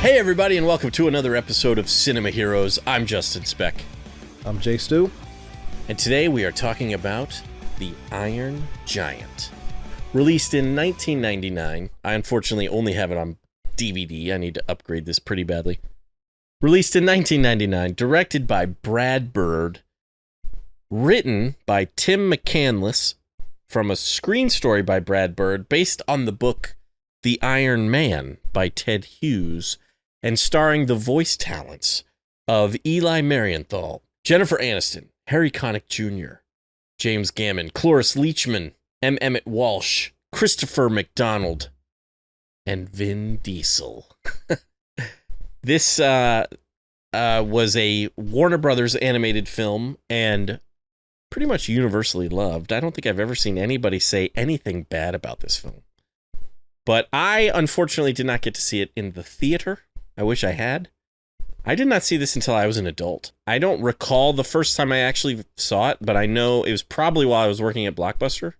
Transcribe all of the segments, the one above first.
Hey everybody, and welcome to another episode of Cinema Heroes. I'm Justin Speck. I'm Jay Stu. And today we are talking about The Iron Giant. Released in 1999. I unfortunately only have it on DVD. I need to upgrade this pretty badly. Released in 1999, directed by Brad Bird. Written by Tim McCandless from a screen story by Brad Bird based on the book The Iron Man by Ted Hughes, and starring the voice talents of Eli Marienthal, Jennifer Aniston, Harry Connick Jr., James Gammon, Cloris Leachman, M. Emmett Walsh, Christopher McDonald, and Vin Diesel. This was a Warner Brothers animated film and pretty much universally loved. I don't think I've ever seen anybody say anything bad about this film. But I, unfortunately, did not get to see it in the theater. I wish I had. I did not see this until I was an adult. I don't recall the first time I actually saw it, but I know it was probably while I was working at Blockbuster,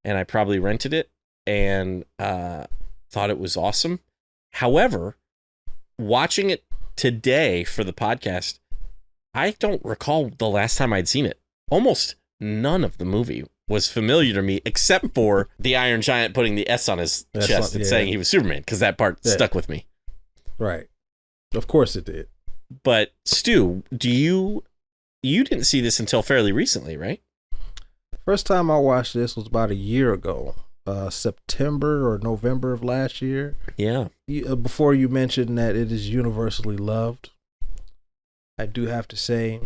and I probably rented it and thought it was awesome. However, watching it today for the podcast, I don't recall the last time I'd seen it. Almost none of the movie was familiar to me, except for the Iron Giant putting the S on his chest and saying he was Superman, because that part stuck with me. Right. Of course it did. But Stu, you didn't see this until fairly recently, right? First time I watched this was about a year ago, September or November of last year. Yeah. Before you mentioned that it is universally loved, I do have to say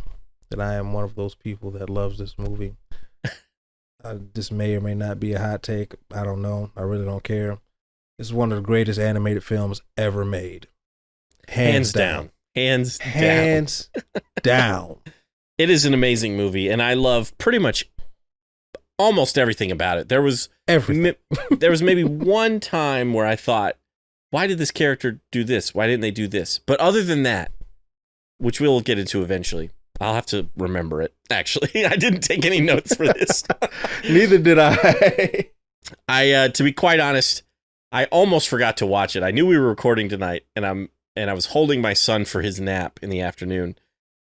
that I am one of those people that loves this movie. This may or may not be a hot take. I don't know. I really don't care. It's one of the greatest animated films ever made. Hands down. Hands down. It is an amazing movie, and I love pretty much almost everything about it. There was maybe one time where I thought, why did this character do this? Why didn't they do this? But other than that, which we'll get into eventually, I'll have to remember it. Actually, I didn't take any notes for this. Neither did I. To be quite honest, I almost forgot to watch it. I knew we were recording tonight, and I was holding my son for his nap in the afternoon,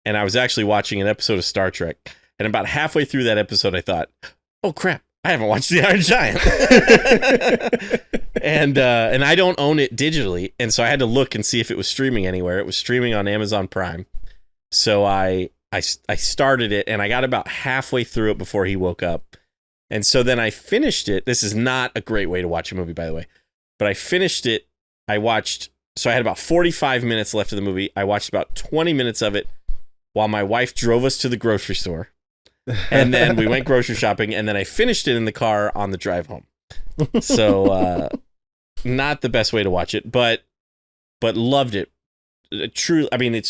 and I was actually watching an episode of Star Trek. And about halfway through that episode, I thought, "Oh crap, I haven't watched The Iron Giant," and I don't own it digitally, and so I had to look and see if it was streaming anywhere. It was streaming on Amazon Prime, so I started it, and I got about halfway through it before he woke up, and so then I finished it. This is not a great way to watch a movie, by the way, but I finished it. So I had about 45 minutes left of the movie. I watched about 20 minutes of it while my wife drove us to the grocery store. And then we went grocery shopping, and then I finished it in the car on the drive home. So not the best way to watch it, but loved it. True. I mean,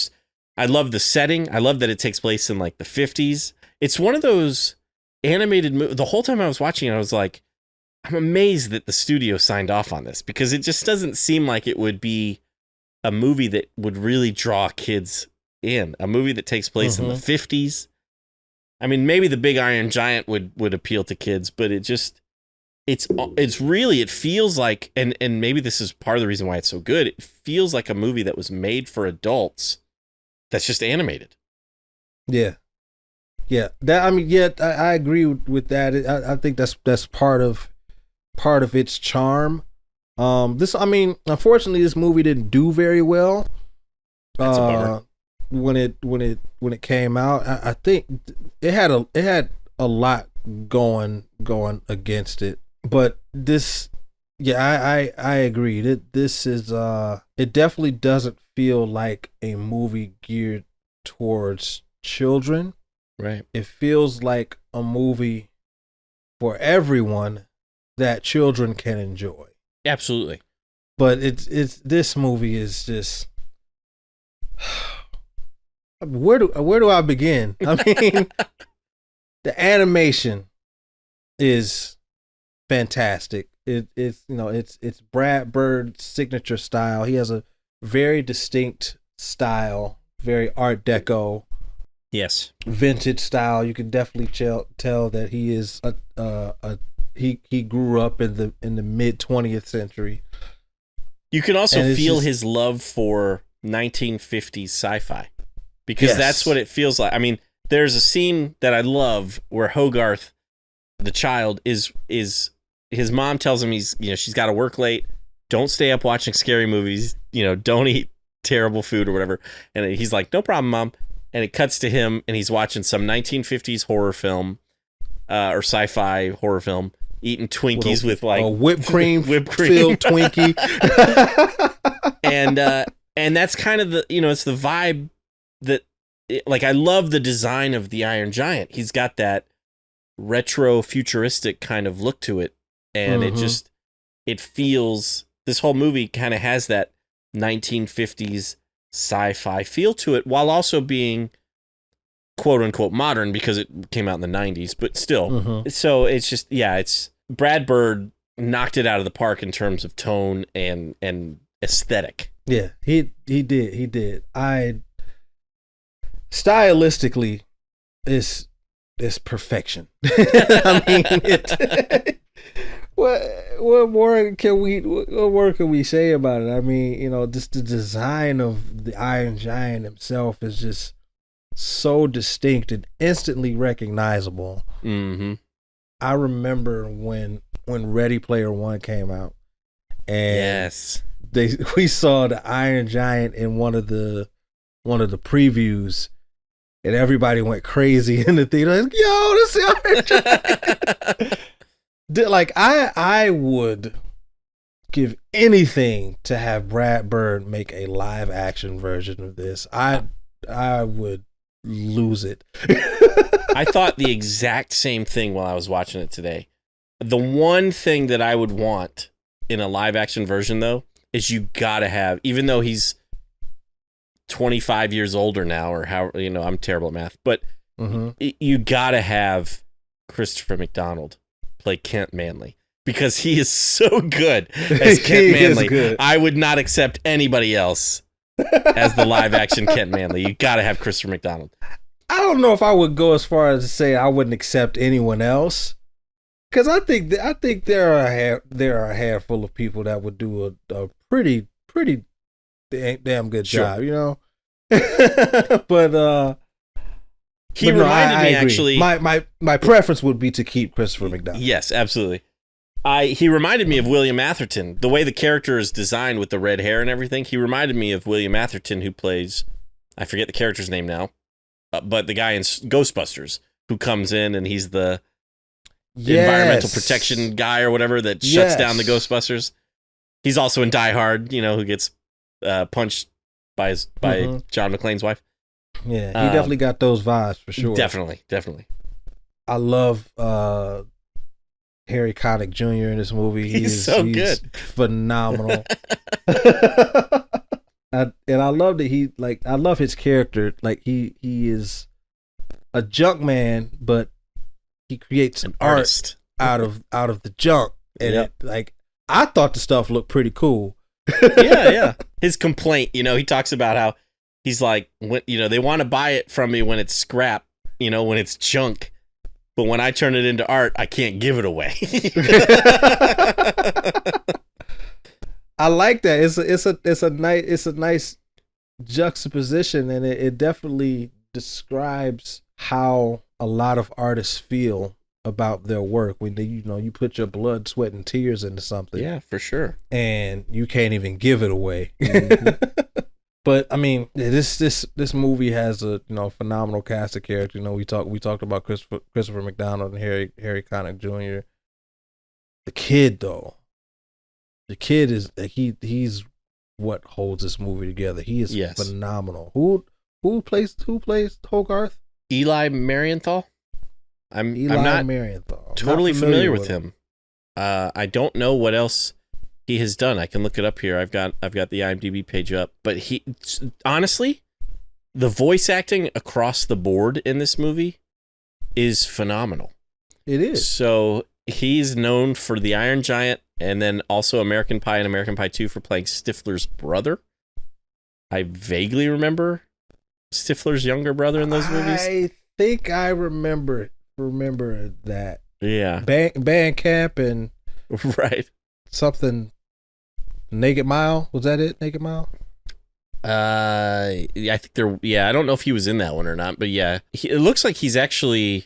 I love the setting. I love that it takes place in like the 50s. It's one of those animated movies. The whole time I was watching it, I was like, I'm amazed that the studio signed off on this, because it just doesn't seem like it would be a movie that would really draw kids in. A movie that takes place in the 50s. I mean, maybe The Big Iron Giant would appeal to kids, but it feels like, and maybe this is part of the reason why it's so good, it feels like a movie that was made for adults that's just animated. Yeah. Yeah. I agree with that. I think that's part of its charm. Unfortunately, this movie didn't do very well. That's a bummer. When it came out, I think it had a lot going against it. But this, I agree. This is it definitely doesn't feel like a movie geared towards children. Right. It feels like a movie for everyone that children can enjoy. Absolutely. But this movie is just, where do I begin? I mean, the animation is fantastic. It's Brad Bird's signature style. He has a very distinct style, very Art Deco. Yes. Vintage style. You can definitely tell that he is he grew up in the mid 20th century. You can also And it's feel just- his love for 1950s sci-fi because that's what it feels like. I mean, there's a scene that I love where Hogarth, the child, is his mom tells him she's got to work late. Don't stay up watching scary movies. Don't eat terrible food or whatever. And he's like, no problem, Mom. And it cuts to him and he's watching some 1950s horror film or sci-fi horror film, eating Twinkies with like a whipped cream filled Twinkie. and that's kind of the it's the vibe that like I love the design of the Iron Giant. He's got that retro futuristic kind of look to it, and it feels, this whole movie kind of has that 1950s sci-fi feel to it while also being quote unquote modern because it came out in the 90s, but still. So it's just it's Brad Bird knocked it out of the park in terms of tone and aesthetic. Yeah, he did. Stylistically, it's perfection. I mean, what more can we say about it? I mean, just the design of the Iron Giant himself is just so distinct and instantly recognizable. I remember when Ready Player One came out, and we saw the Iron Giant in one of the previews, and everybody went crazy in the theater. Like, yo, this is the Iron Giant. Like I would give anything to have Brad Bird make a live action version of this. I would lose it. I thought the exact same thing while I was watching it today. The one thing that I would want in a live action version, though, is you gotta have, even though he's 25 years older now, or how, I'm terrible at math, but you gotta have Christopher McDonald play Kent Manley because he is so good as Kent Manley. I would not accept anybody else as the live action Kent Manley. You gotta have Christopher McDonald. I don't know if I would go as far as to say I wouldn't accept anyone else, because I think there are a handful of people that would do a pretty damn good job, But he reminded me, actually. My preference would be to keep Christopher McDonald. Yes, absolutely. He reminded me of William Atherton. The way the character is designed with the red hair and everything, he reminded me of William Atherton, who plays, I forget the character's name now, but the guy in Ghostbusters who comes in and he's the environmental protection guy or whatever that shuts down the Ghostbusters. He's also in Die Hard, who gets punched by John McClane's wife. Yeah, he definitely got those vibes for sure. Definitely. I love Harry Connick Jr. in this movie. He's so good. Phenomenal. And I love that I love his character. Like he is a junk man, but he creates an artist out of the junk. And I thought the stuff looked pretty cool. Yeah. His complaint, he talks about how he's like, they want to buy it from me when it's scrap, when it's junk. But when I turn it into art, I can't give it away. I like that. It's a nice juxtaposition, and it definitely describes how a lot of artists feel about their work when you put your blood, sweat, and tears into something. Yeah, for sure. And you can't even give it away. But I mean, this movie has a phenomenal cast of characters. We talked about Christopher McDonald and Harry Connick Jr. The kid is he's what holds this movie together. He is phenomenal. Who plays Hogarth? Eli Marienthal. I'm not Marienthal. Totally familiar with him. I don't know what else he has done. I can look it up here. I've got the IMDb page up. But he, honestly, the voice acting across the board in this movie is phenomenal. It is. So he's known for the Iron Giant, and then also American Pie and American Pie 2 for playing Stifler's brother. I vaguely remember Stifler's younger brother in those movies. I think I remember that. Yeah. Bandcamp and right. something Naked Mile, was that it? Naked Mile? Yeah, I think there. Yeah, I don't know if he was in that one or not, but yeah, it looks like he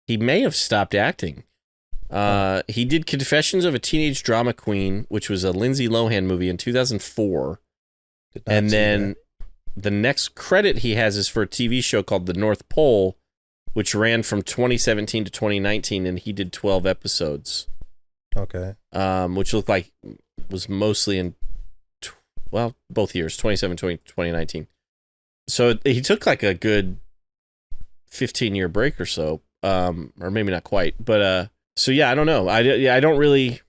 may have stopped acting. He did Confessions of a Teenage Drama Queen, which was a Lindsay Lohan movie in 2004, and then the next credit he has is for a TV show called The North Pole, which ran from 2017 to 2019, and he did 12 episodes. Okay. Which looked like was mostly in, both years, 2017, 2019. So he took like a good 15-year break or so, or maybe not quite. But so yeah, I don't know. I don't really.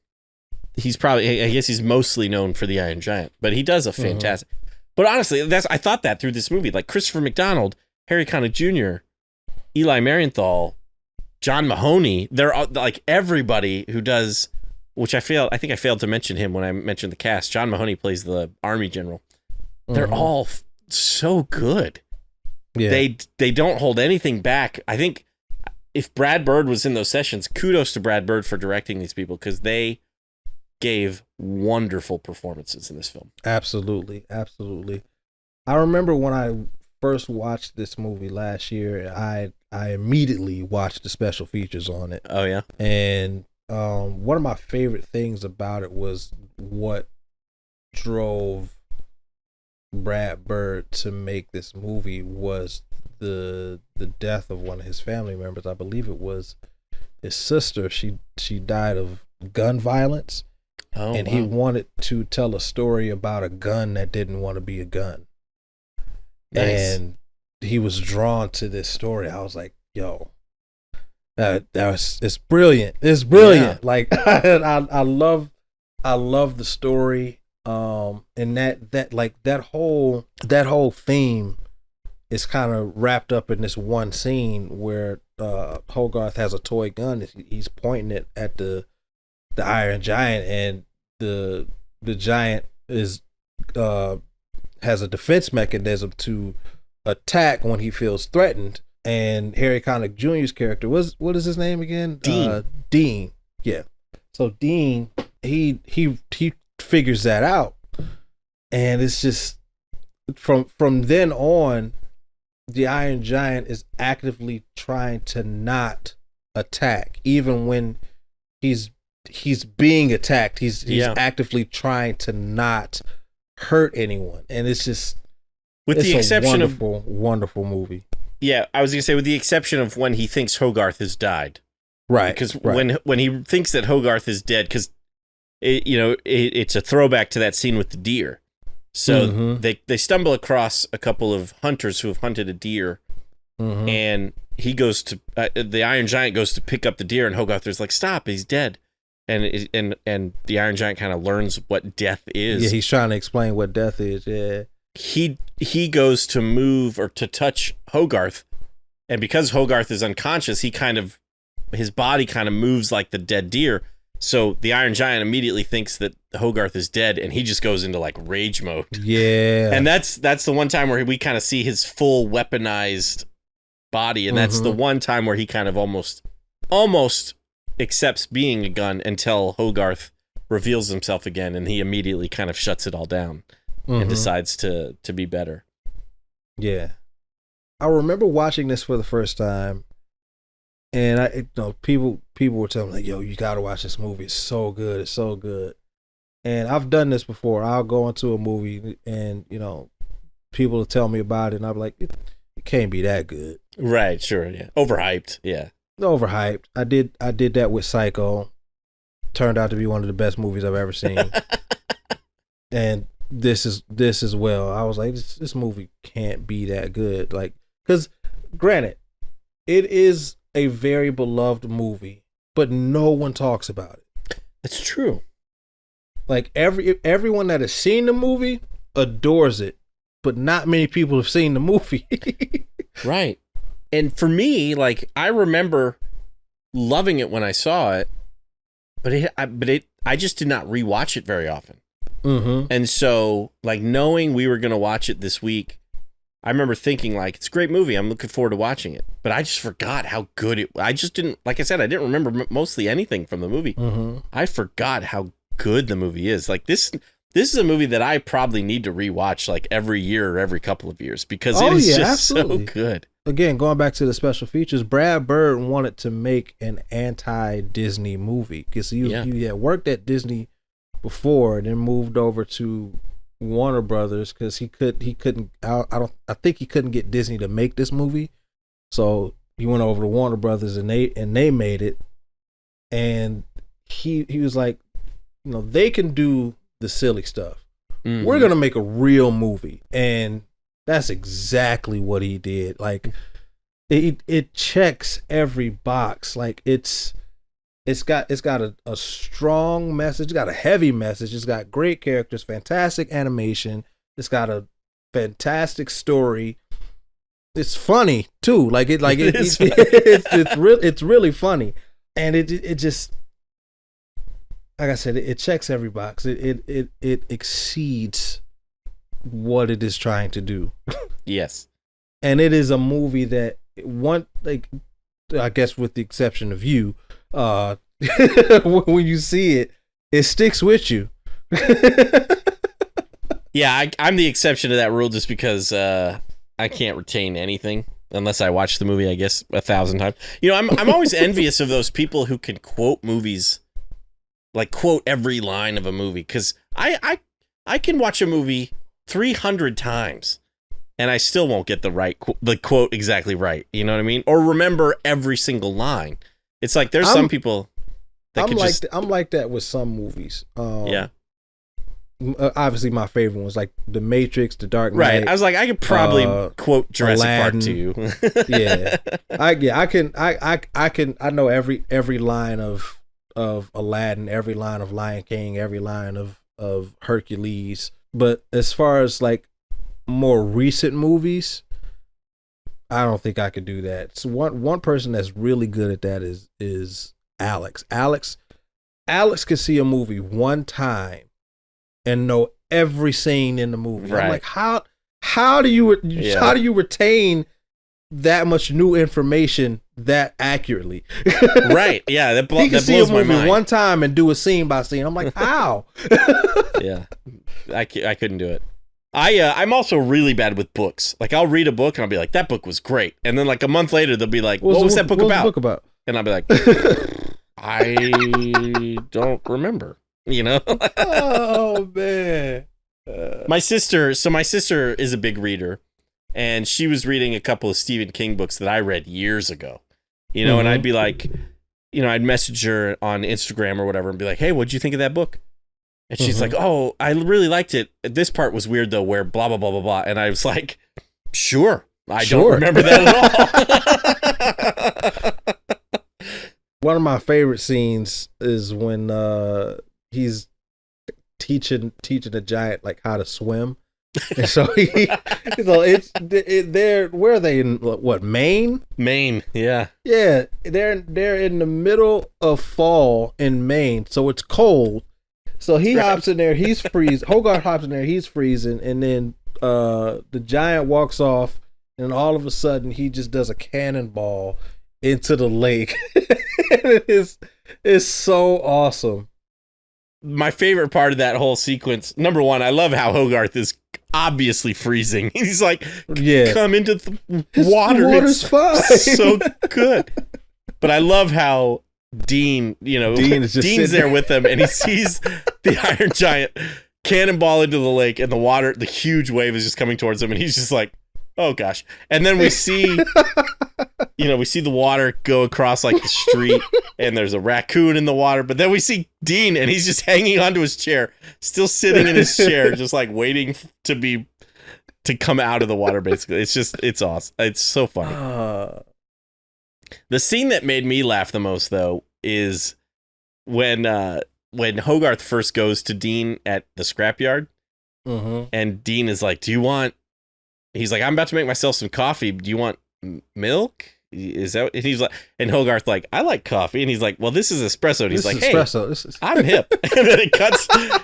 He's probably, I guess he's mostly known for The Iron Giant, but he does a fantastic. But honestly, I thought that through this movie, like Christopher McDonald, Harry Connick Jr., Eli Marienthal, John Mahoney, they're all, like everybody who does, which I think I failed to mention him when I mentioned the cast. John Mahoney plays the Army general. They're all so good. Yeah. They don't hold anything back. I think if Brad Bird was in those sessions, kudos to Brad Bird for directing these people, because they gave wonderful performances in this film. Absolutely. Absolutely. I remember when I first watched this movie last year, I immediately watched the special features on it. Oh yeah. And one of my favorite things about it was what drove Brad Bird to make this movie was the death of one of his family members. I believe it was his sister. She died of gun violence. Oh, and he wanted to tell a story about a gun that didn't want to be a gun. Nice. And he was drawn to this story. I was like, yo, it's brilliant. It's brilliant. Yeah. Like I love the story. And that whole theme is kind of wrapped up in this one scene where Hogarth has a toy gun. He's pointing it at the Iron Giant, and the giant is has a defense mechanism to attack when he feels threatened. And Harry Connick Jr.'s character what is his name again? Dean. Dean. Yeah. So Dean, he figures that out, and it's just from then on, the Iron Giant is actively trying to not attack, even when he's being attacked. He's actively trying to not hurt anyone, and it's just with the exception of wonderful movie. Yeah, I was gonna say with the exception of when he thinks Hogarth has died, right? Because when he thinks that Hogarth is dead, because it's a throwback to that scene with the deer. So they stumble across a couple of hunters who have hunted a deer, and he goes to the Iron Giant goes to pick up the deer, and Hogarth is like, "Stop! He's dead." And the Iron Giant kind of learns what death is. Yeah, he's trying to explain what death is. Yeah. He goes to move or to touch Hogarth, and because Hogarth is unconscious, his body kind of moves like the dead deer. So the Iron Giant immediately thinks that Hogarth is dead, and he just goes into like rage mode. Yeah. And that's the one time where we kind of see his full weaponized body, and that's the one time where he kind of almost accepts being a gun until Hogarth reveals himself again, and he immediately kind of shuts it all down and decides to be better. Yeah. I remember watching this for the first time, and people were telling me like, "Yo, you gotta watch this movie. It's so good. It's so good." And I've done this before. I'll go into a movie, and people will tell me about it, and I'm like, "It can't be that good." Right? Sure. Yeah. Overhyped. Yeah. Overhyped. I did that with Psycho. Turned out to be one of the best movies I've ever seen. And this as well. I was like, this movie can't be that good. Like, because granted, it is a very beloved movie, but no one talks about it. That's true. Like everyone that has seen the movie adores it, but not many people have seen the movie. Right. And for me, like, I remember loving it when I saw it, but I just did not rewatch it very often. And so, like, knowing we were going to watch it this week, I remember thinking, like, it's a great movie. I'm looking forward to watching it. But I just forgot how good it was. I just didn't, like I said, I didn't remember mostly anything from the movie. I forgot how good the movie is. Like, this This is a movie that I probably need to rewatch like every year or every couple of years because it Oh, is yeah, just absolutely. so good. Again, going back to the special features, Brad Bird wanted to make an anti-Disney movie because he had worked at Disney before and then moved over to Warner Brothers because he couldn't I think he couldn't get Disney to make this movie, so he went over to Warner Brothers and they made it, and he was like, you know, they can do the silly stuff. Mm-hmm. We're gonna make a real movie, and that's exactly what he did. Like it checks every box. Like it's got a strong message, it's got a heavy message, it's got great characters, fantastic animation, it's got a fantastic story. It's funny too. It's really funny, and it just, like I said, it checks every box. It exceeds what it is trying to do. Yes. And it is a movie that I guess with the exception of you, when you see it, it sticks with you. Yeah, I'm the exception to that rule just because I can't retain anything unless I watch the movie, I guess, 1,000 times. You know, I'm always envious of those people who can quote movies, like quote every line of a movie, because I can watch a movie 300 times and I still won't get the quote exactly right. You know what I mean? Or remember every single line. It's like there's some people that I'm like that with some movies. Yeah. Obviously, my favorite ones like The Matrix, The Dark Knight. Right. I was like, I could probably quote Jurassic Aladdin. Park 2. Yeah. I can know every line of Aladdin, every line of Lion King, every line of Hercules. But as far as like more recent movies, I don't think I could do that. So one person that's really good at that is Alex. Alex could see a movie one time and know every scene in the movie. Right. I'm like, how do you retain that much new information that accurately? Right. Yeah. That he can blows see a movie my mind. one time and do a scene by scene. I'm like, how? Yeah. I couldn't do it. I'm also really bad with books. Like, I'll read a book and I'll be like, that book was great. And then like a month later, they'll be like, what was that book about? And I'll be like, I don't remember, you know? Oh, man. My sister is a big reader, and she was reading a couple of Stephen King books that I read years ago, you know, and I'd be like, you know, I'd message her on Instagram or whatever and be like, hey, what'd you think of that book? And she's like, oh, I really liked it. This part was weird, though, where blah, blah, blah, blah, blah. And I was like, sure. I don't remember that at all. One of my favorite scenes is when he's teaching a giant like how to swim. And so they're where are they in Maine? Maine, yeah. Yeah, they're in the middle of fall in Maine, so it's cold. So he hops in there, he's freezing. Hogarth hops in there, he's freezing, and then the giant walks off, and all of a sudden he just does a cannonball into the lake. It's so awesome. My favorite part of that whole sequence, number one, I love how Hogarth is obviously freezing. He's like, come into the water. The water's fine. So good. But I love how Dean's there with him, and he sees the Iron Giant cannonball into the lake, and the huge wave is just coming towards him, and he's just like, oh gosh. And then we see the water go across like the street, and there's a raccoon in the water, but then we see Dean, and he's just hanging onto his chair, still sitting in his chair, just like waiting to come out of the water, basically. It's awesome. It's so funny. The scene that made me laugh the most, though, is when Hogarth first goes to Dean at the scrapyard, and Dean is like, he's like, I'm about to make myself some coffee. Do you want milk? Is that? And he's like, and Hogarth like, I like coffee. And he's like, well, this is espresso. And he's like, hey, I'm hip. And then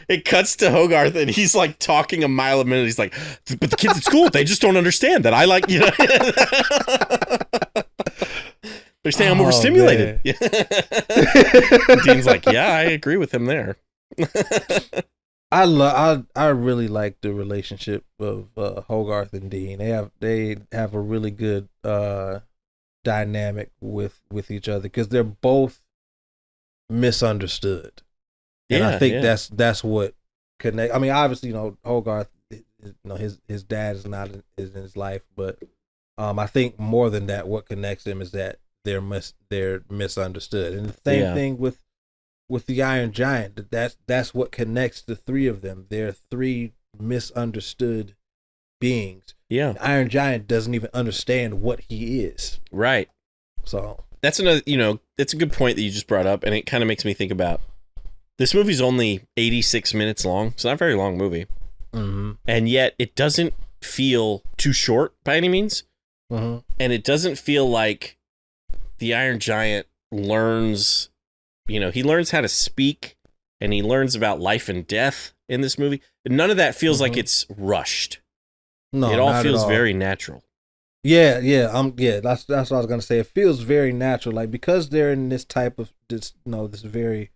it cuts to Hogarth, and he's like talking a mile a minute. He's like, but the kids at school, they just don't understand that I like, you know. They're saying I'm overstimulated. Dean's like, yeah, I agree with him there. I really like the relationship of Hogarth and Dean. They have a really good dynamic with each other because they're both misunderstood, and I Yeah, think yeah. that's what connect. I mean, obviously, Hogarth, his dad is not is in his life, but I think more than that, what connects them is that they're misunderstood, and the same Yeah. thing with the Iron Giant. That's what connects the three of them. They're three misunderstood beings. Yeah. The Iron Giant doesn't even understand what he is. Right. So That's another, that's a good point that you just brought up, and it kind of makes me think about this movie's only 86 minutes long. It's not a very long movie. mm-hmm. And yet it doesn't feel too short by any means. Mm-hmm. And it doesn't feel like the Iron Giant learns, he learns how to speak and he learns about life and death in this movie. None of that feels like it's rushed. No, it all not feels at all. very natural. Yeah. That's what I was gonna say. It feels very natural, like because they're in this type of this very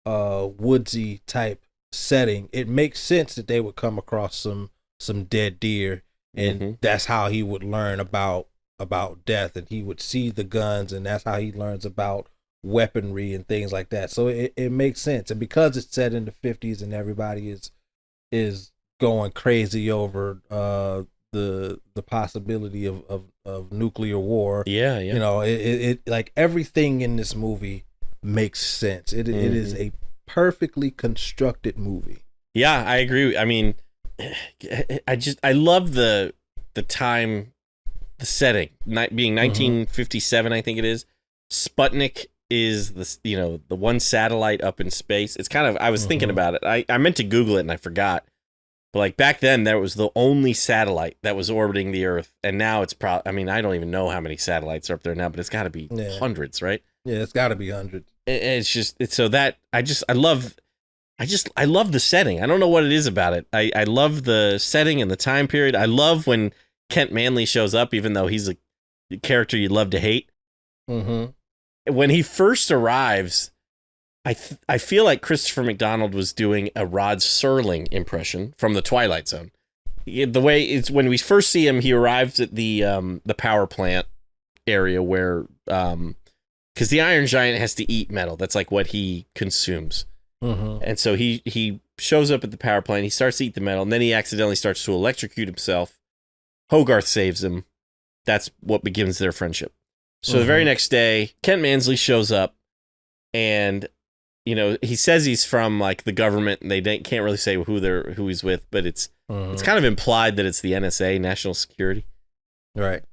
woodsy type setting. It makes sense that they would come across some dead deer, and that's how he would learn about death, and he would see the guns, and that's how he learns about weaponry and things like that. So it makes sense, and because it's set in the 50s and everybody is going crazy over the possibility of nuclear war. Yeah. It like everything in this movie makes sense. It is a perfectly constructed movie. Yeah, I agree. I mean, I love the time, the setting, being 1957, I think it is. Sputnik is the one satellite up in space. It's kind of, I was thinking about it. I meant to Google it and I forgot. But like back then, that was the only satellite that was orbiting the Earth, and now it's probably. I mean, I don't even know how many satellites are up there now, but it's got to be hundreds, right? Yeah, it's got to be hundreds. It's so that I love the setting. I don't know what it is about it. I love the setting and the time period. I love when Kent Manley shows up, even though he's a character you love to hate. Mm-hmm. When he first arrives, I feel like Christopher McDonald was doing a Rod Serling impression from The Twilight Zone. The way it's when we first see him, he arrives at the power plant area where because the Iron Giant has to eat metal. That's like what he consumes. And so he shows up at the power plant. He starts to eat the metal, and then he accidentally starts to electrocute himself. Hogarth saves him. That's what begins their friendship. So the very next day, Kent Mansley shows up, and he says he's from like the government, and they can't really say who he's with, but it's kind of implied that it's the NSA, National Security. Right.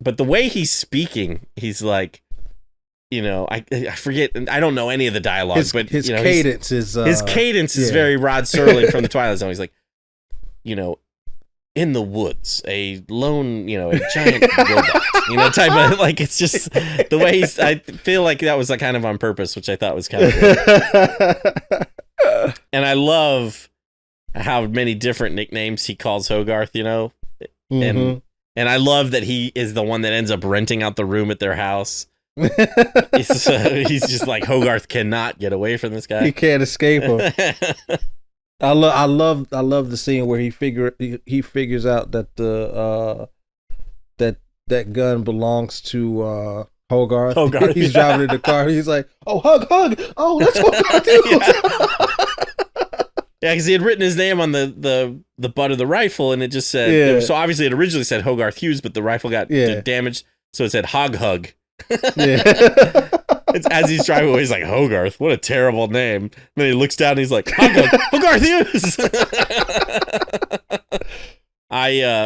But the way he's speaking, he's like, I forget, I don't know any of the dialogue, but his cadence is very Rod Serling from The Twilight Zone. He's like, in the woods, a lone, a giant robot, type of, like, it's just the way I feel like that was like kind of on purpose, which I thought was kind of good. And I love how many different nicknames he calls Hogarth, and I love that he is the one that ends up renting out the room at their house. He's just like, Hogarth cannot get away from this guy. He can't escape him. I love the scene where he figures out that that gun belongs to Hogarth. He's driving in the car. He's like, "Oh, hug! Oh, that's Hogarth Hughes." Yeah, because he had written his name on the butt of the rifle, and it just said. So obviously, it originally said Hogarth Hughes, but the rifle got damaged, so it said Hog. It's as he's driving away, he's like, Hogarth, what a terrible name. And then he looks down and he's like, Hogarth Hughes.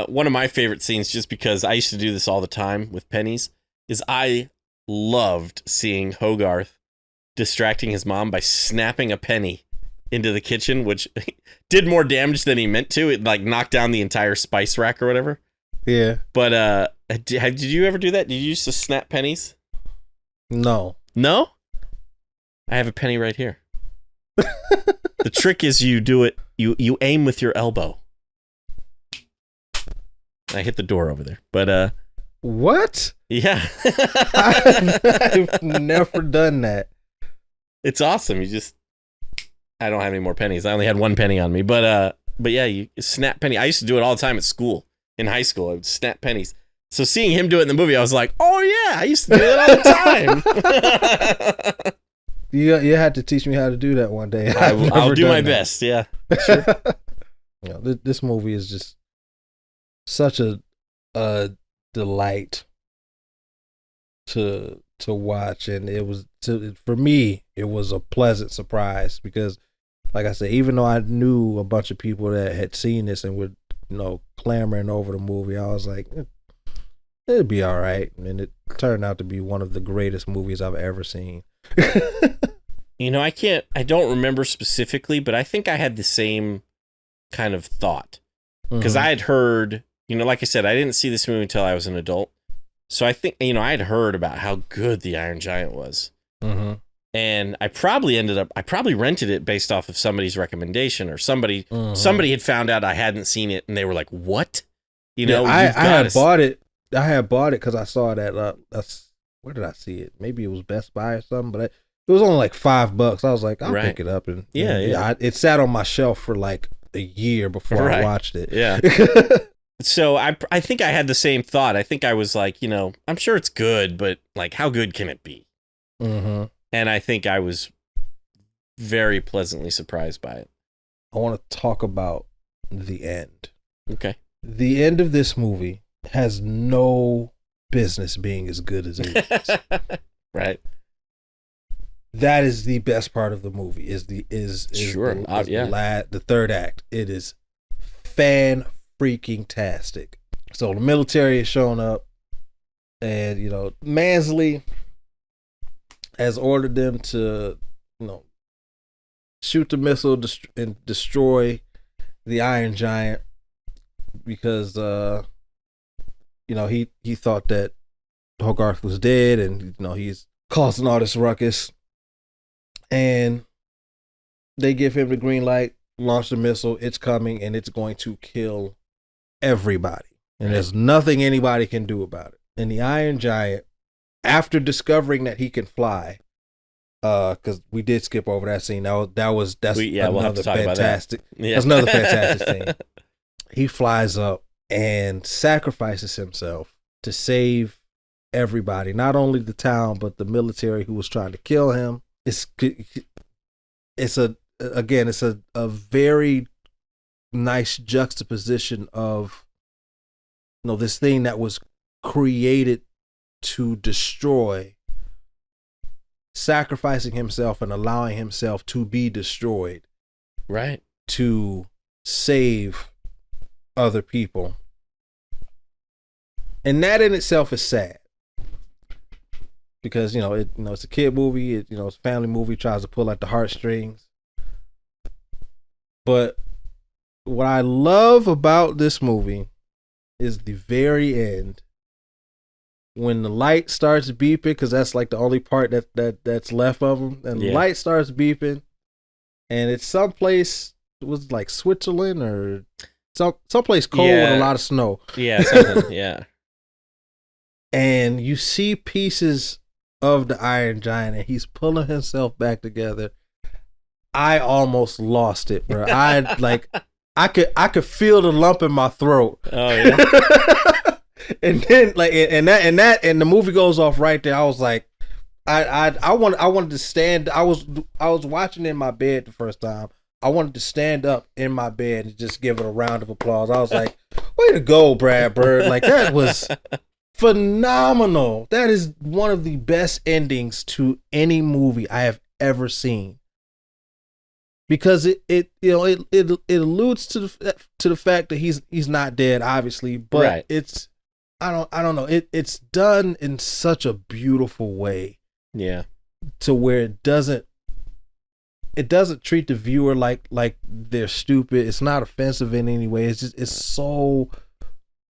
One of my favorite scenes, just because I used to do this all the time with pennies, is I loved seeing Hogarth distracting his mom by snapping a penny into the kitchen, which did more damage than he meant to. It like knocked down the entire spice rack or whatever. Yeah. But did you ever do that? Did you used to snap pennies? No. No? I have a penny right here. The trick is you do it, you aim with your elbow. I hit the door over there. But what? Yeah. I've never done that. It's awesome. You just I don't have any more pennies. I only had 1 penny on me. But yeah, you snap penny. I used to do it all the time at school. In high school, I would snap pennies. So seeing him do it in the movie, I was like, oh yeah, I used to do that all the time. You had to teach me how to do that one day. I'll do my best. Yeah. Sure. This movie is just such a delight to watch, and for me it was a pleasant surprise because, like I said, even though I knew a bunch of people that had seen this and were clamoring over the movie, I was like, it'd be all right, and it turned out to be one of the greatest movies I've ever seen. I don't remember specifically, but I think I had the same kind of thought because I had heard, like I said, I didn't see this movie until I was an adult. So I think, I had heard about how good The Iron Giant was. Mm-hmm. And I probably rented it based off of somebody's recommendation, or somebody had found out I hadn't seen it and they were like, what? I had bought it. I had bought it because I saw that. Where did I see it? Maybe it was Best Buy or something, but it was only like $5. I was like, I'll pick it up. And it sat on my shelf for like a year before I watched it. Yeah. So I think I had the same thought. I think I was like, I'm sure it's good, but like, how good can it be? Mm-hmm. And I think I was very pleasantly surprised by it. I want to talk about the end. Okay. The end of this movie has no business being as good as it is. Right. That is the best part of the movie. The third act. It is freaking-tastic. So the military has shown up, and Mansley has ordered them to, shoot the missile and destroy the Iron Giant because he thought that Hogarth was dead, and he's causing all this ruckus, and they give him the green light, launch the missile. It's coming, and it's going to kill everybody, and there's nothing anybody can do about it. And the Iron Giant, after discovering that he can fly, because we did skip over that scene. That's another fantastic. Yeah. That's another fantastic scene. He flies up and sacrifices himself to save everybody, not only the town but the military who was trying to kill him. It's a very nice juxtaposition of this thing that was created to destroy, sacrificing himself and allowing himself to be destroyed, right, to save other people. And that in itself is sad because it's a kid movie, it's a family movie, tries to pull at the heartstrings. But what I love about this movie is the very end, when the light starts beeping, because that's like the only part that's left of them, and the light starts beeping, and it's someplace, it was like Switzerland or someplace cold with a lot of snow. Yeah, something. Yeah. And you see pieces of the Iron Giant, and he's pulling himself back together. I almost lost it, bro. I could feel the lump in my throat. Oh yeah. And then and the movie goes off right there. I was like, I wanted to stand. I was watching in my bed the first time. I wanted to stand up in my bed and just give it a round of applause. I was like, way to go, Brad Bird. Like, that was phenomenal. That is one of the best endings to any movie I have ever seen. Because it alludes to the fact that he's not dead, obviously, but right. It's I don't know. It's done in such a beautiful way. Yeah. To where it doesn't treat the viewer like they're stupid. It's not offensive in any way. It's so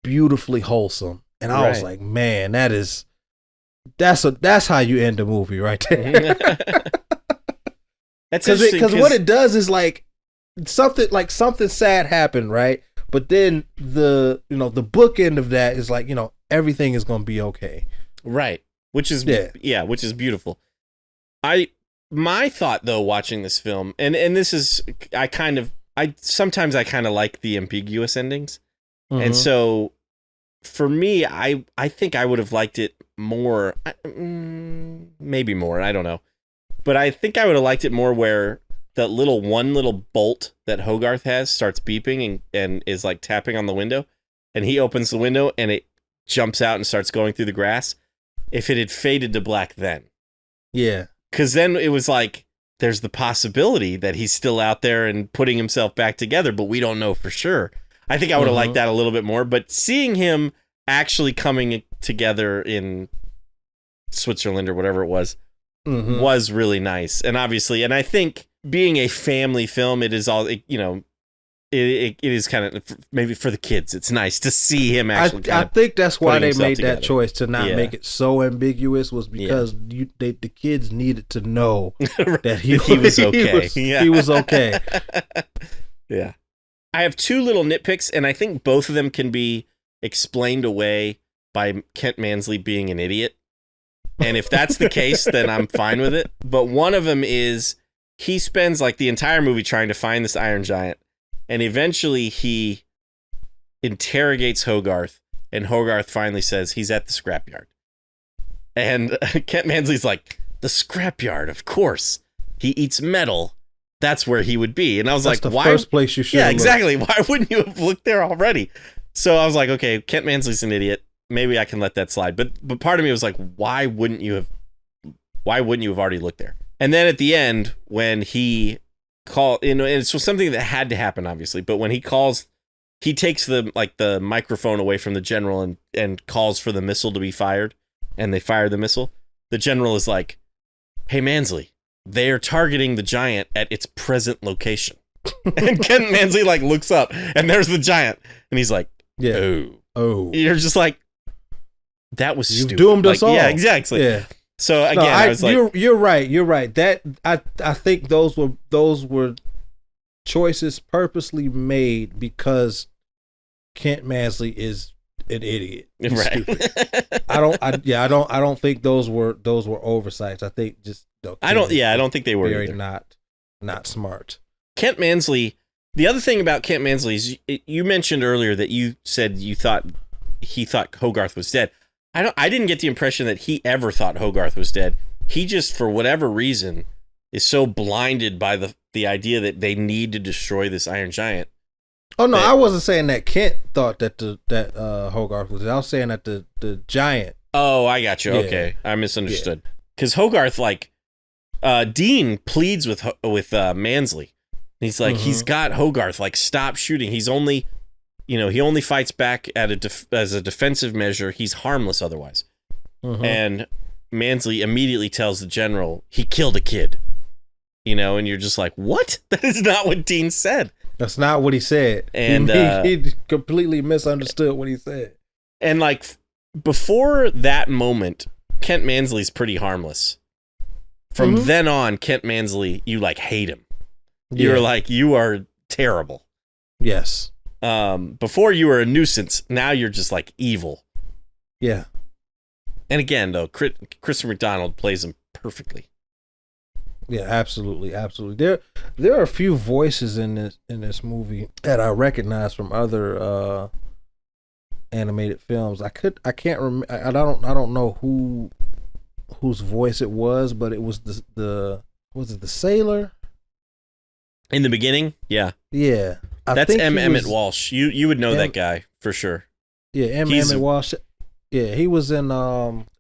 beautifully wholesome. And I was like, man, that's how you end a movie right there. That's interesting because what it does is like something sad happened, right? But then the bookend of that is like, everything is gonna be okay. Right. Which is which is beautiful. I my thought though, watching this film, and this is, sometimes I kind of like the ambiguous endings. And so for me, I think I would have liked it more, maybe more, I don't know. But I think I would have liked it more where that one little bolt that Hogarth has starts beeping and is like tapping on the window, and he opens the window and it jumps out and starts going through the grass. If it had faded to black then. Yeah. Because then it was like, there's the possibility that he's still out there and putting himself back together, but we don't know for sure. I think I would have liked that a little bit more, but seeing him actually coming together in Switzerland or whatever it was really nice. And obviously, and I think being a family film, it is all, it is kind of, maybe for the kids, it's nice to see him actually. I think that's why they made together. that choice to not make it so ambiguous, was because the kids needed to know that he was okay. He was okay. Yeah. I have two little nitpicks, and I think both of them can be explained away by Kent Mansley being an idiot. And if that's the case, then I'm fine with it. But one of them is he spends like the entire movie trying to find this Iron Giant. And eventually he interrogates Hogarth, and Hogarth finally says he's at the scrapyard. And Kent Mansley's like, the scrapyard, of course. He eats metal. That's where he would be. And I was That's like, the why? First place you should. Yeah, exactly. Why wouldn't you have looked there already? So I was like, okay, Kent Mansley's an idiot. Maybe I can let that slide. But part of me was like, why wouldn't you have already looked there? And then at the end, when he and it's something that had to happen, obviously, but when he calls, he takes the microphone away from the general and calls for the missile to be fired, and they fire the missile. The general is like, hey, Mansley, they are targeting the giant at its present location. And Kent Mansley looks up, and there's the giant, and he's like, oh. You're just like, that was stupid. You've doomed us all. Yeah, exactly. Yeah. So again, I was like, you're right. That I think those were choices purposely made because Kent Mansley is an idiot. He's stupid. I don't think those were oversights. I think just I don't think they were very either. Not smart. Kent Mansley. The other thing about Kent Mansley is you mentioned earlier that you said he thought Hogarth was dead. I didn't get the impression that he ever thought Hogarth was dead. He just, for whatever reason, is so blinded by the idea that they need to destroy this Iron Giant. Oh no, I wasn't saying that Kent thought that Hogarth was dead. I was saying that the giant. Oh, I got you. Yeah. Okay, I misunderstood. Because Hogarth, Dean pleads with Mansley. He's like, he's got Hogarth. Stop shooting. He's only. He only fights back as a defensive measure. He's harmless otherwise. And Mansley immediately tells the general he killed a kid. And you're just like, what? That is not what Dean said. That's not what he said. And he completely misunderstood what he said. And before that moment, Kent Mansley's pretty harmless. From then on, Kent Mansley, you hate him. You're like, you are terrible. Yes. Before you were a nuisance, now you're just evil. Yeah. And again, though, Christopher McDonald plays him perfectly. Yeah, absolutely. There are a few voices in this movie that I recognize from other animated films. I can't remember. I don't know whose voice it was, but it was was it the sailor? In the beginning, yeah. Yeah. That's Emmett Walsh. You would know that guy for sure. Yeah, Emmett Walsh. Yeah, he was in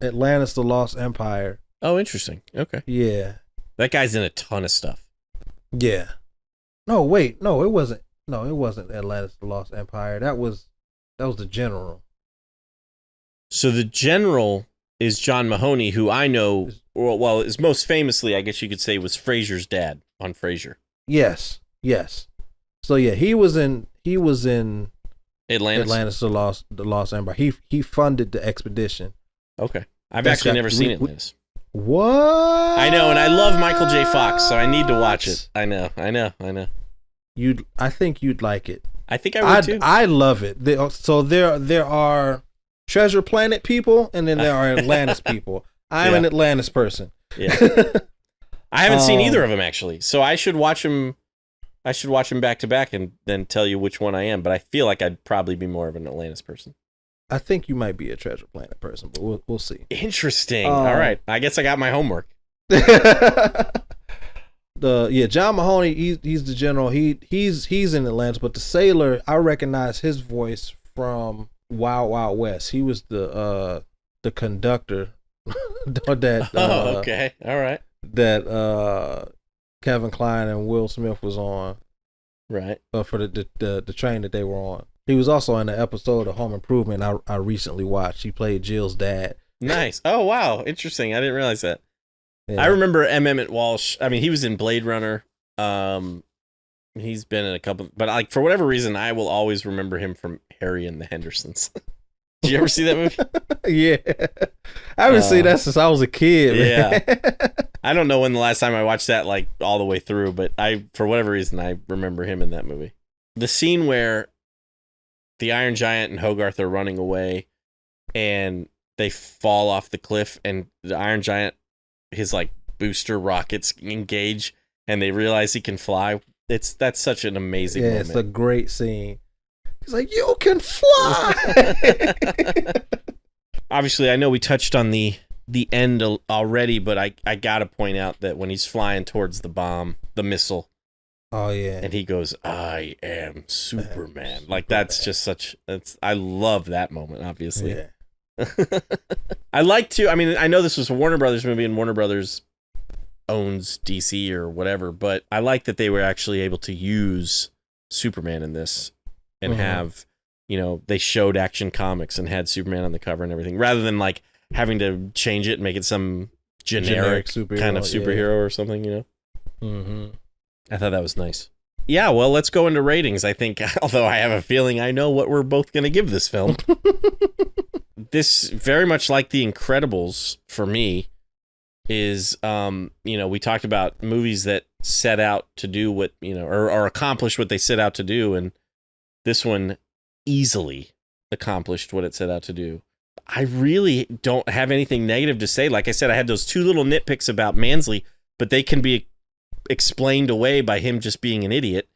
Atlantis: The Lost Empire. Oh, interesting. Okay. Yeah. That guy's in a ton of stuff. Yeah. No, wait. No, it wasn't. No, it wasn't Atlantis: The Lost Empire. That was the general. So the general is John Mahoney, who I know, is most famously, I guess you could say, was Frasier's dad on Frasier. Yes. So yeah, he was in Atlantis, the Lost Empire. He funded the expedition. Okay, I've actually never seen Atlantis. What? I know, and I love Michael J. Fox, so I need to watch it. I know. I think you'd like it. I think I would too. I love it. So there are Treasure Planet people, and then there are Atlantis people. I'm an Atlantis person. Yeah. I haven't seen either of them actually, so I should watch them. I should watch them back to back and then tell you which one I am. But I feel like I'd probably be more of an Atlantis person. I think you might be a Treasure Planet person, but we'll see. Interesting. All right, I guess I got my homework. John Mahoney, he's the general. He's in Atlantis, but the sailor, I recognize his voice from Wild Wild West. He was the conductor that okay, all right, that Kevin Kline and Will Smith was on, right? For the train that they were on. He was also in the episode of Home Improvement I recently watched. He played Jill's dad. Nice. Oh wow, interesting. I didn't realize that. Yeah. I remember M. Emmett Walsh. I mean, he was in Blade Runner. He's been in a couple, but like for whatever reason, I will always remember him from Harry and the Hendersons. Did you ever see that movie? Yeah, I haven't seen that since I was a kid. Man. Yeah, I don't know when the last time I watched that like all the way through, but for whatever reason, I remember him in that movie. The scene where the Iron Giant and Hogarth are running away, and they fall off the cliff, and the Iron Giant, his like booster rockets engage, and they realize he can fly. That's such an amazing moment. It's a great scene. He's like, you can fly. Obviously, I know we touched on the end already, but I gotta point out that when he's flying towards the bomb, the missile. Oh yeah. And he goes, "I am Superman." Like that's just I love that moment, obviously. Yeah. I like to, I mean, I know this was a Warner Brothers movie and Warner Brothers owns DC or whatever, but I like that they were actually able to use Superman in this and have, they showed Action Comics and had Superman on the cover and everything, rather than like having to change it and make it some generic kind of superhero or something, Mm-hmm. I thought that was nice. Yeah, well, let's go into ratings. I think, although I have a feeling I know what we're both going to give this film. This, very much like The Incredibles, for me, is, we talked about movies that set out to do what, or accomplish what they set out to do, and this one easily accomplished what it set out to do. I really don't have anything negative to say. Like I said, I had those two little nitpicks about Mansley, but they can be explained away by him just being an idiot.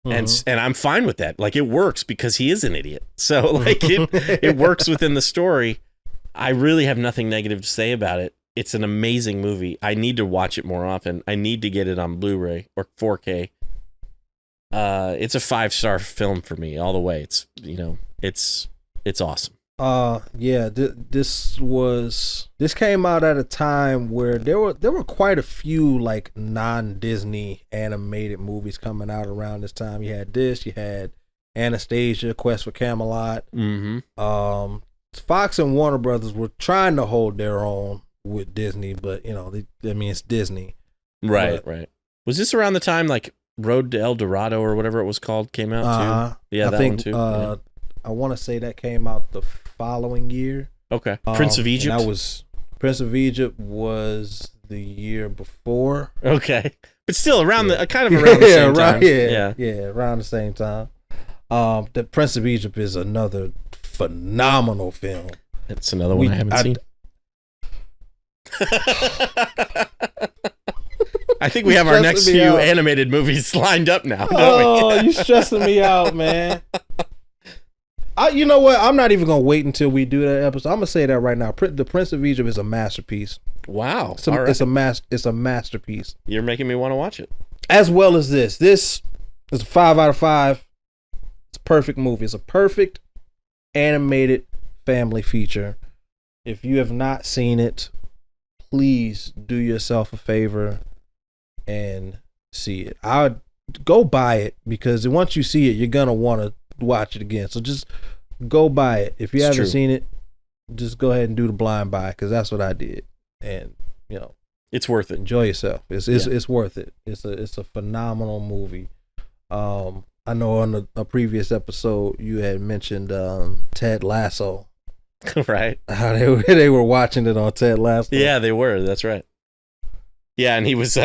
And I'm fine with that. Like, it works because he is an idiot. So like it works within the story. I really have nothing negative to say about it. It's an amazing movie. I need to watch it more often. I need to get it on Blu-ray or 4K. It's a 5-star film for me all the way. It's, it's awesome. This came out at a time where there were quite a few like non-Disney animated movies coming out around this time. You had Anastasia, Quest for Camelot. Fox and Warner Brothers were trying to hold their own with Disney, but it's Disney. Right. Was this around the time like Road to El Dorado or whatever it was called came out too? Yeah, that one too. I want to say that came out the following year. Okay. Prince of Egypt? Prince of Egypt was the year before. Okay. But still around the same time. Around the same time. The Prince of Egypt is another phenomenal film. It's another one I haven't seen. I think we have our next few animated movies lined up now, don't we? You stressing me out, man. You know what? I'm not even gonna wait until we do that episode. I'm gonna say that right now. The Prince of Egypt is a masterpiece. Wow, it's a masterpiece. You're making me want to watch it. As well as this. This is a 5 out of 5. It's a perfect movie. It's a perfect animated family feature. If you have not seen it, please do yourself a favor and see it. I would go buy it because once you see it, you're gonna want to watch it again. So just go buy it. If you haven't seen it, just go ahead and do the blind buy because that's what I did. And it's worth it. Enjoy yourself. It's worth it. It's a phenomenal movie. I know on a previous episode you had mentioned Ted Lasso. Right. How they were watching it on Ted Lasso. Yeah, they were. That's right. Yeah, and he was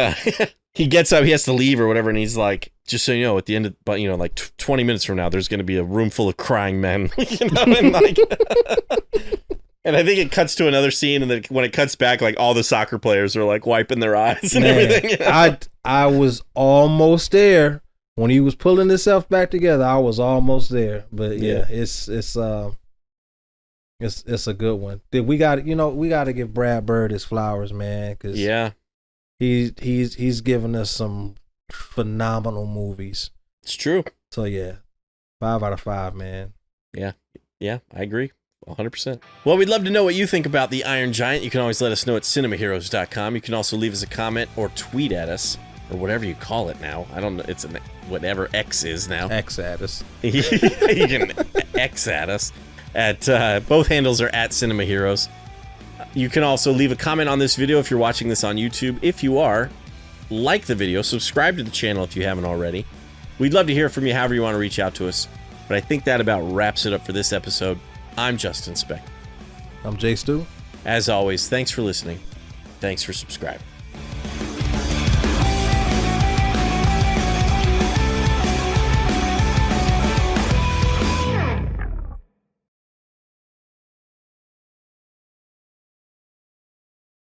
he gets up, he has to leave or whatever, and he's like, just so you know, at the end of, but 20 minutes from now, there's going to be a room full of crying men, and like, And I think it cuts to another scene, and then when it cuts back, like all the soccer players are like wiping their eyes and everything. I was almost there when he was pulling himself back together. I was almost there, but yeah. It's a good one. We got to give Brad Bird his flowers, man, because he's given us some phenomenal movies. It's true. So yeah, 5 out of 5, man. Yeah, I agree. 100%. Well, we'd love to know what you think about the Iron Giant. You can always let us know at cinemaheroes.com. You can also leave us a comment or tweet at us, or whatever you call it now. I don't know. It's whatever X is now. X at us. You can X at us. At both handles are at Cinema Heroes. You can also leave a comment on this video if you're watching this on YouTube. If you are, like the video, subscribe to the channel if you haven't already. We'd love to hear from you however you want to reach out to us. But I think that about wraps it up for this episode. I'm Justin Speck. I'm Jay Stu. As always, thanks for listening. Thanks for subscribing.